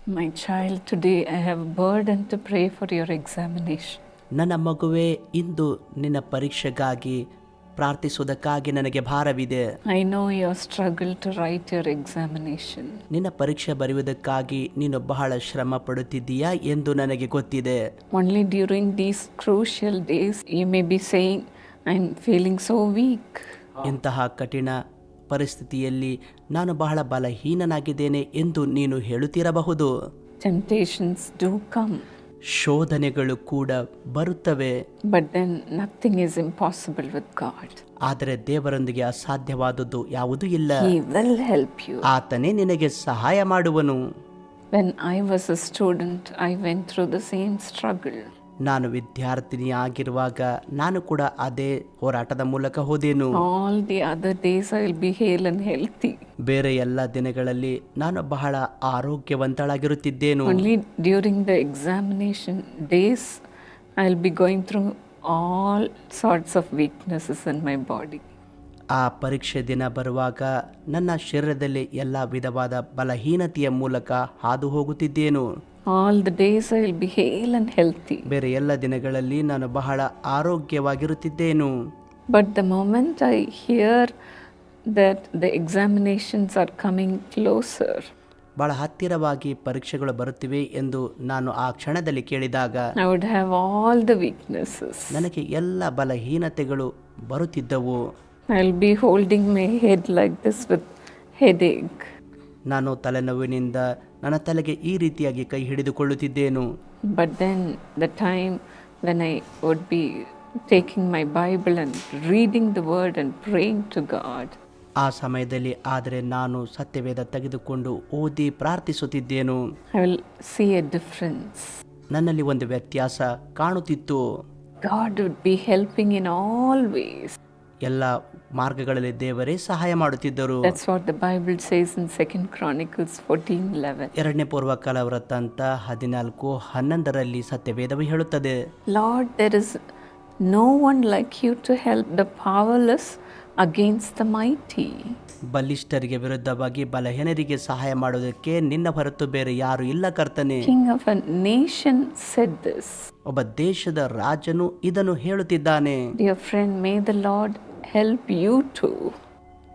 My child, today I have a burden to pray for your examination. ನನ್ನ ಮಗುವೇ, ಇಂದು ನಿನ್ನ ಪರೀಕ್ಷೆಗಾಗಿ ಪ್ರಾರ್ಥಿಸುವುದಕ್ಕಾಗಿ ನನಗೆ ಭಾರವಿದೆ. I know your struggle to write your examination. ನಿನ್ನ ಪರೀಕ್ಷೆ ಬರೆಯುವುದಕ್ಕಾಗಿ ನೀನು ಬಹಳ ಶ್ರಮ ಪಡುತ್ತಿದ್ದೀಯಾ ಎಂದು ನನಗೆ ಗೊತ್ತಿದೆ. Only during these crucial days you may be saying, I'm feeling so weak. ಇಂತಹ ಕಠಿಣ ಪರಿಸ್ಥಿತಿಯಲ್ಲಿ ನಾನು ಬಹಳ ಬಲಹೀನನಾಗಿದ್ದೇನೆ ಎಂದು ನೀನು ಹೇಳುತ್ತಿರಬಹುದು. Temptations do come. ಶೋಧನೆಗಳು ಕೂಡ ಬರುತ್ತವೆ. But then nothing is impossible with God. ಆದರೆ ದೇವರೊಂದಿಗೆ ಅಸಾಧ್ಯವಾದದ್ದು ಯಾವುದೂ ಇಲ್ಲ. He will help you. ಆತನೇ ನಿನಗೆ ಸಹಾಯ ಮಾಡುವನು. When I was a student, I went through the same struggle. ನಾನು ವಿದ್ಯಾರ್ಥಿನಿಯಾಗಿರುವಾಗ ನಾನು ಕೂಡ ಅದೇ ಹೋರಾಟದ ಮೂಲಕ ಹೋದೆನು. All the other days I will be hale and healthy. ಬೇರೆ ಎಲ್ಲ ದಿನಗಳಲ್ಲಿ ನಾನು ಬಹಳ ಆರೋಗ್ಯವಂತಳಾಗಿರುತ್ತಿದ್ದೇನು. Only during the examination days I will be going through all sorts of weaknesses in my body. ಆ ಪರೀಕ್ಷೆ ದಿನ ಬರುವಾಗ ನನ್ನ ಶರೀರದಲ್ಲಿ ಎಲ್ಲ ವಿಧವಾದ ಬಲಹೀನತೆಯ ಮೂಲಕ ಹಾದು ಹೋಗುತ್ತಿದ್ದೇನು. All the days I will be hale and healthy. ಬೇರೆ ಎಲ್ಲ ದಿನಗಳಲ್ಲಿ ನಾನು ಬಹಳ ಆರೋಗ್ಯವಾಗಿರುತ್ತಿದ್ದೇನು. But the moment I hear that the examinations are coming closer, ಬಹಳ ಹತ್ತಿರವಾಗಿ ಪರೀಕ್ಷೆಗಳು ಬರುತ್ತಿವೆ ಎಂದು ನಾನು ಆ ಕ್ಷಣದಲ್ಲಿ ಕೇಳಿದಾಗ I would have all the weaknesses. ನನಗೆ ಎಲ್ಲ ಬಲಹೀನತೆಗಳು ಬರುತ್ತಿದ್ದವು. I will be holding my head like this with headache. ನಾನು ತಲೆನೋವಿನಿಂದ ನನ್ನ ತಲೆಗೆ ಈ ರೀತಿಯಾಗಿ ಕೈ ಹಿಡಿದುಕೊಳ್ಳುತ್ತಿದ್ದೇನು. But then the time when I would be taking my Bible and reading the word and praying to God, ಆ ಸಮಯದಲ್ಲಿ ಆದರೆ ನಾನು ಸತ್ಯವೇದ ತೆಗೆದುಕೊಂಡು ಓದಿ ಪ್ರಾರ್ಥಿಸುತ್ತಿದ್ದೇನು. I will see a difference. ನನ್ನಲ್ಲಿ ಒಂದು ವ್ಯತ್ಯಾಸ ಕಾಣುತ್ತಿತ್ತು. God would be helping in all ways. ಎಲ್ಲ ಮಾರ್ಗಗಳಲ್ಲಿ ದೇವರೇ ಸಹಾಯ ಮಾಡುತ್ತಿದ್ದರು. That's what the Bible says in 2 Chronicles 14:11. ಎರಡನೇ ಪೂರ್ವಕಾಲ ವೃತ್ತಾಂತ 14:11 ಸತ್ಯವೇದವು ಹೇಳುತ್ತದೆ, Lord, there is no one like you to help the powerless against the mighty. ಬಲಿಷ್ಠರಿಗೆ ವಿರುದ್ಧವಾಗಿ ಬಲಹೀನರಿಗೆ ಸಹಾಯ ಮಾಡುವುದಕ್ಕೆ ನಿನ್ನ ಹೊರತು ಬೇರೆ ಯಾರು ಇಲ್ಲ ಕರ್ತನೆ. King of a nation said this. ಒಬ್ಬ ದೇಶದ ರಾಜನು ಇದನ್ನು ಹೇಳುತ್ತಿದ್ದಾನೆ. Dear friend, may the Lord help you too.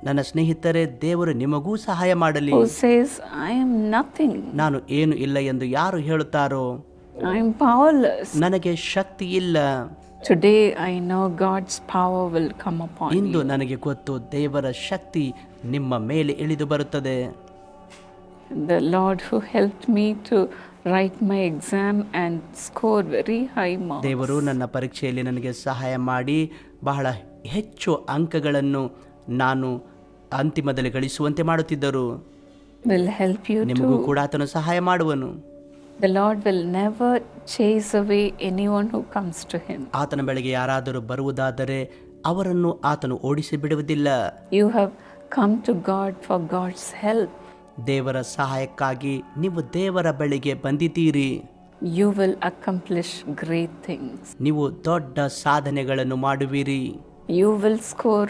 ನನ್ನ ಸ್ನೇಹಿತರೆ, ದೇವರು ನಿಮಗೂ ಸಹಾಯ ಮಾಡಲಿ. Who says, I am nothing. ನಾನು ಏನು ಇಲ್ಲ ಎಂದು ಯಾರು ಹೇಳುತ್ತಾರೋ, I am powerless. ನನಗೆ ಶಕ್ತಿ ಇಲ್ಲ. Today I know God's power will come upon into you. ನನಗೆ ಗೊತ್ತು, ದೇವರ ಶಕ್ತಿ ನಿಮ್ಮ ಮೇಲೆ ಇಳಿದು ಬರುತ್ತದೆ. The Lord who helped me to write my exam and score very high marks ದೇವರು ನನ್ನ ಪರೀಕ್ಷೆಯಲ್ಲಿ ನನಗೆ ಸಹಾಯ ಮಾಡಿ ಬಹಳ ಹೆಚ್ಚು ಅಂಕಗಳನ್ನು ನಾನು ಅಂತಿಮದಲ್ಲಿ ಗಳಿಸುವಂತೆ ಮಾಡುತ್ತಿದ್ದರು. will help you ನಿಮಗೂ too. ಕೂಡ ಆತನು ಸಹಾಯ ಮಾಡುವನು. The Lord will never chase away anyone who comes to him. ಆತನ ಬಳಿಗೆ ಯಾರಾದರೂ ಬರುವುದಾದರೆ ಅವರನ್ನು ಆತನು ಓಡಿಸಿ ಬಿಡುವುದಿಲ್ಲ. You have come to God for God's help. ದೇವರ ಸಹಾಯಕ್ಕಾಗಿ ನೀವು ದೇವರ ಬಳಿಗೆ ಬಂದಿದ್ದೀರಿ. You will accomplish great things. ನೀವು ದೊಡ್ಡ ಸಾಧನೆಗಳನ್ನು ಮಾಡುವಿರಿ. You will score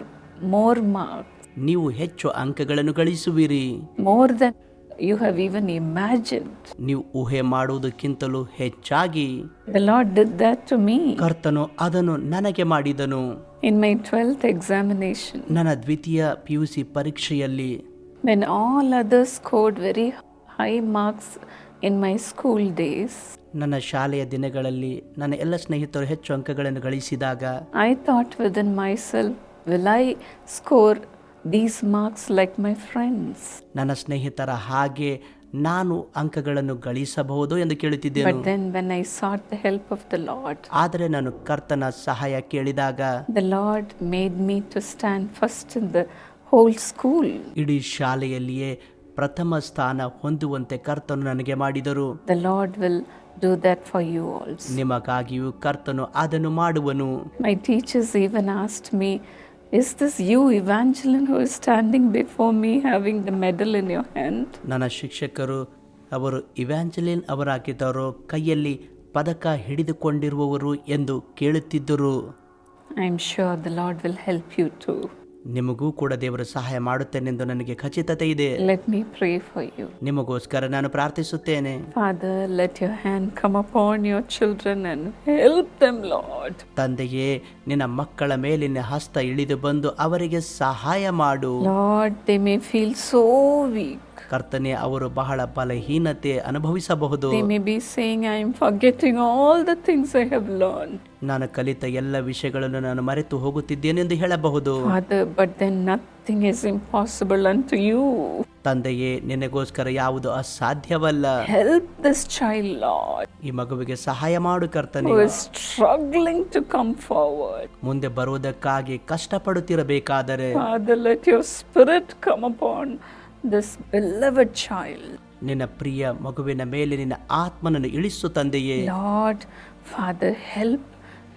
more marks, ನೀವು ಹೆಚ್ಚು ಅಂಕಗಳನ್ನು ಗಳಿಸುವಿರಿ. more than you have even imagined. ನೀವು ಊಹೆ ಮಾಡುವುದಕ್ಕಿಂತಲೂ ಹೆಚ್ಚಾಗಿ The Lord did that to me ಕರ್ತನು ಅದನ್ನು ನನಗೆ ಮಾಡಿದನು. in my 12th examination. ನನ್ನ ದ್ವಿತೀಯ PUC ಪರೀಕ್ಷೆಯಲ್ಲಿ When all others scored very high marks in my school days, ನನ್ನ ಶಾಲೆಯ ದಿನಗಳಲ್ಲಿ ನನ್ನ ಎಲ್ಲ ಸ್ನೇಹಿತರು ಹೆಚ್ಚು ಅಂಕಗಳನ್ನು ಗಳಿಸಿದಾಗ I thought within myself, will I score these marks like my friends? ನನ್ನ ಸ್ನೇಹಿತರ ಹಾಗೆ ನಾನು ಅಂಕಗಳನ್ನು ಗಳಿಸಬಹುದು ಎಂದು ಕೇಳುತ್ತಿದ್ದೆನು. But then when I sought the help of the Lord, ಆದರೆ ನಾನು ಕರ್ತನ ಸಹಾಯ ಕೇಳಿದಾಗ the Lord made me to stand first in the whole school. ಇಡೀ ಶಾಲೆಯಲ್ಲಿಯೇ ಪ್ರಥಮ ಸ್ಥಾನ ಹೊಂದುವಂತೆ ಕರ್ತನು ನನಗೆ ಮಾಡಿದರು. The Lord will do that for you also. ನಿಮಗಾಗಿಯೂ ಕರ್ತನು ಅದನ್ನು ಮಾಡುವನು. My teachers even asked me, is this you, Evangeline, who is standing before me having the medal in your hand? ನನ್ನ ಶಿಕ್ಷಕರು ಅವರು ಇವ್ಯಾಂಜಲಿನ್ ಅವರಾಗಿದ್ದವರು, ಕೈಯಲ್ಲಿ ಪದಕ ಹಿಡಿದುಕೊಂಡಿರುವವರು ಎಂದು ಕೇಳುತ್ತಿದ್ದರು. I am sure the Lord will help you too. ನಿಮಗೂ ಕೂಡ ದೇವರು ಸಹಾಯ ಮಾಡುತ್ತೇನೆಂದು ನನಗೆ ಖಚಿತತೆ ಇದೆ. Let me pray for you. ನಿಮಗೋಸ್ಕರ ನಾನು ಪ್ರಾರ್ಥಿಸುತ್ತೇನೆ. Father, let your hand come upon your children and help them, Lord. ತಂದೆಯೇ, ನಿನ್ನ ಮಕ್ಕಳ ಮೇಲಿನ ಹಸ್ತ ಇಳಿದು ಬಂದು ಅವರಿಗೆ ಸಹಾಯ ಮಾಡು. Lord, they may feel so weak. ಕರ್ತನೆ, ಅವರು ಬಹಳ ಬಲಹೀನತೆ ಅನುಭವಿಸಬಹುದು. They may be saying, I am forgetting all the things I have learned. ನಾನು ಕಲಿತ ಎಲ್ಲ ವಿಷಯಗಳನ್ನು ನಾನು ಮರೆತು ಹೋಗುತ್ತಿದ್ದೇನೆ ಎಂದು ಹೇಳಬಹುದು. Father, but then nothing is impossible unto you. ತಂದೆಯೇ, ನಿನಗೋಸ್ಕರ ಯಾವುದು ಅಸಾಧ್ಯವಲ್ಲ. Help this child, Lord, ಈ ಮಗುವಿಗೆ ಸಹಾಯ ಮಾಡು ಕರ್ತನೆ. who is struggling to come forward. ಮುಂದೆ ಬರುವುದಕ್ಕಾಗಿ ಕಷ್ಟಪಡುತ್ತಿರಬೇಕಾದರೆ Father, let your spirit come upon this beloved child. ನಿನ್ನ ಪ್ರಿಯ ಮಗುವಿನ ಮೇಲೆ ನಿನ್ನ ಆತ್ಮನನ್ನು ಇಳಿಸು ತಂದೆಯೇ. Lord, Father, help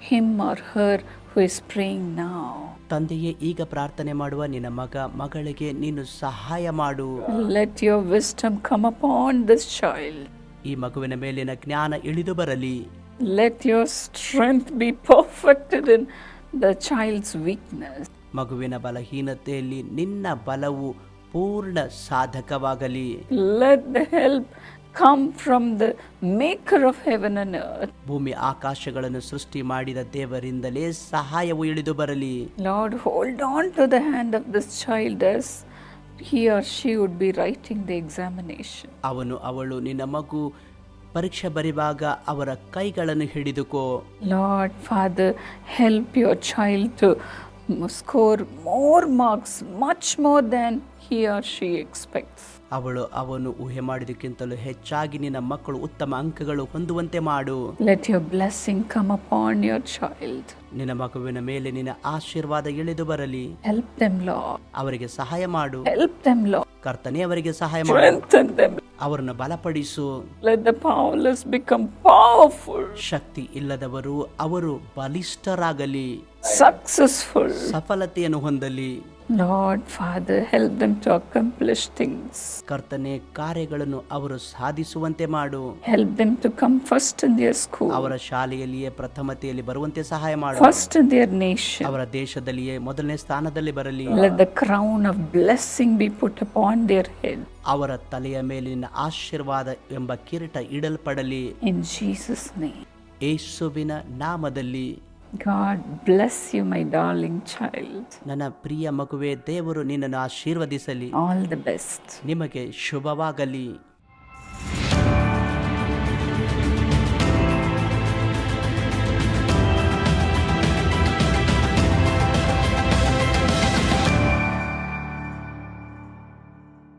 him or her who is praying now. ತಂದೆಯೇ, ಈಗ ಪ್ರಾರ್ಥನೆ ಮಾಡುವ ನಿನ್ನ ಮಗಳಿಗೆ ನೀನು ಸಹಾಯ ಮಾಡು. Let your wisdom come upon this child. ಈ ಮಗುವಿನ ಮೇಲಿನ ಜ್ಞಾನ ಇಳಿದು ಬರಲಿ. Let your strength be perfected in the child's weakness. ಮಗುವಿನ ಬಲಹೀನತೆಯಲ್ಲಿ ನಿನ್ನ ಬಲವು ಪೂರ್ಣ ಸಾಧಕವಾಗಲಿ. Let the help come from the maker of heaven and earth. ಭೂಮಿ ಆಕಾಶಗಳನ್ನು ಸೃಷ್ಟಿ ಮಾಡಿದ ದೇವರಿಂದಲೇ ಸಹಾಯವು ಇಳಿದು ಬರಲಿ. Lord, hold on to the hand of this child as he or she would be writing the examination. ಅವಳು ನಿನ್ನ ಮಗು ಪರೀಕ್ಷೆ ಬರೆಯುವಾಗ ಅವರ ಕೈಗಳನ್ನು ಹಿಡಿದುಕೋ. Lord, Father, help your child to score more marks, much more than he or she expects. ಅವನು ಊಹೆ ಮಾಡಿದಕ್ಕಿಂತಲೂ ಹೆಚ್ಚಾಗಿ ನಿನ್ನ ಮಕ್ಕಳು ಉತ್ತಮ ಅಂಕಗಳು ಹೊಂದುವಂತೆ ಮಾಡು. Let your blessing come upon your child. ನಿನ್ನ ಮಗುವಿನ ಮೇಲೆ ನಿನ್ನ ಆಶೀರ್ವಾದ ಇಳಿದು ಬರಲಿ. Help them, Lord. ಅವರಿಗೆ ಸಹಾಯ ಮಾಡು. Help them, Lord. ಕರ್ತನೇ, ಅವರಿಗೆ ಸಹಾಯ ಮಾಡು. Strengthen them. ಅವರನ್ನು ಬಲಪಡಿಸು. Let the powerless become powerful. ಶಕ್ತಿ ಇಲ್ಲದವರು ಅವರು ಬಲಿಷ್ಠರಾಗಲಿ. Successful. ಸಫಲತೆಯನ್ನು ಹೊಂದಲಿ. Lord, Father, help them to accomplish things. ಕರ್ತನೆ, ಕಾರ್ಯಗಳನ್ನು ಅವರು ಸಾಧಿಸುವಂತೆ ಮಾಡು. Help them to come first in their school. ಅವರ ಶಾಲೆಯಲ್ಲಿಯೇ ಪ್ರಥಮತೆಯಲ್ಲಿ ಬರುವಂತೆ ಸಹಾಯ ಮಾಡು. First in their nation. ಅವರ ದೇಶದಲ್ಲಿಯೇ ಮೊದಲನೇ ಸ್ಥಾನದಲ್ಲಿ ಬರಲಿ. Let the crown of blessing be put upon their head. ಅವರ ತಲೆಯ ಮೇಲಿನ ಆಶೀರ್ವಾದ ಎಂಬ ಕಿರೀಟ ಇಡಲ್ಪಡಲಿ. In Jesus' name. ಯೇಸುವಿನ ನಾಮದಲ್ಲಿ. God bless you, my darling child. ನನ್ನ ಪ್ರಿಯ ಮಗುವೆ, ದೇವರು ನಿನ್ನನ್ನು ಆಶೀರ್ವದಿಸಲಿ. All the best. ನಿಮಗೆ ಶುಭವಾಗಲಿ.